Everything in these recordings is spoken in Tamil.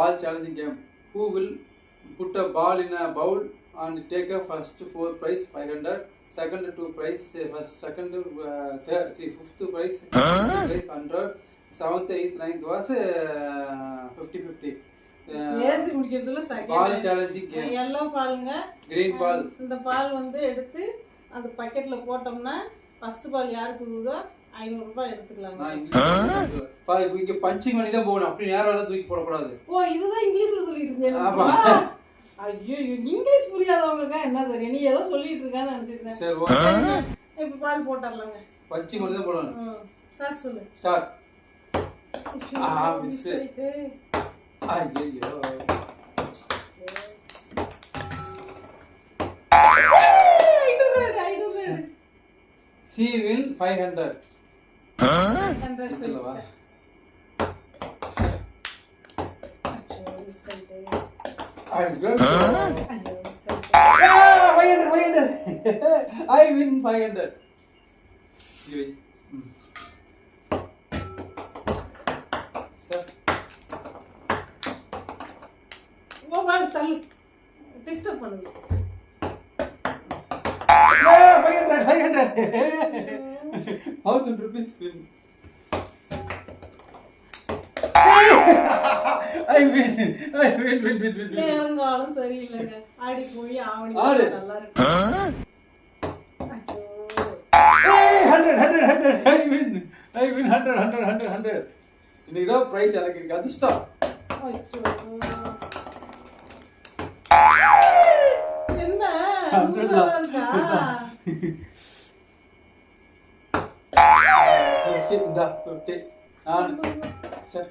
Ball challenging game. Who will put a ball in a bowl and take a first 4 prize 500, second 2 prize, first second third fifth prize 100, seventh 8th 9th was 50-50. ஏசி முடிக்கிறதுல second ball challenging game. yellow பாலுங்க, green பால். இந்த பால் வந்து எடுத்து அந்த பக்கெட்ல போட்டோம்னா ஃபர்ஸ்ட் பால் யாருக்கு விழுதோ 500 ரூபாய் எடுத்துக்கலாம். இங்க பஞ்சிங் பண்ணி தான் போகணும், அப்படி நேரால தூக்கி போட கூடாது. ஓ இதுதான் இங்கிலீஷ்ல சொல்லிட்டு இருந்தேன். ஆமா ஐயோ இங்கிலீஷ் புரியாதவங்களுக்கு என்ன தெரியும், நீ ஏதோ சொல்லிட்டு இருக்கான்னு நினைச்சிட்டேன். சரி ஓகே, இப்ப பால் போட்டுறலாங்க. பஞ்சிங் பண்ணி தான் போடணும். ஸ்டார்ட் சொல்லு. ஸ்டார்ட். மிஸ். ஐயோ She will 500. 100 சொல்லவா? I'm good. 500. I win 500. Sir. Mobile தள்ளு. டிஸ்டர்ப் பண்ணுங்க. 500. 1000 rupees win. I win. நேரங்காலம் சரியில்லைங்க. ஆடி போய் ஆவணி நல்லா இருக்கு. 100. I win 100. இன்னைக்கு தான் பிரைஸ் எனக்கு இருக்கு, அதிர்ஷ்டம். என்ன 50. சார்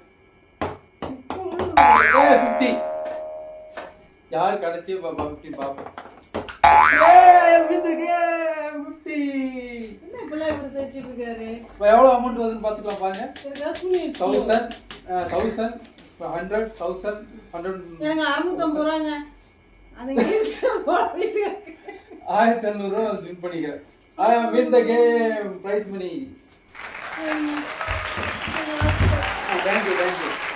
50. யார் கடைசியா 50 பாப்போம். என்ன இப்பலாம் இப்படி செஞ்சிட்டு இருக்காரு? எவ்வளவு அமௌண்ட் வருதுன்னு பாத்துக்கலாம் பாருங்க. 1000 100 1000 100 எனக்கு 650 ரூபாங்க. அது இங்கிலீஷ்ல போடிட்டு 1500 ரூபாய் வின் பண்ணிக்கிறேன். I am win the game prize money. Thank you.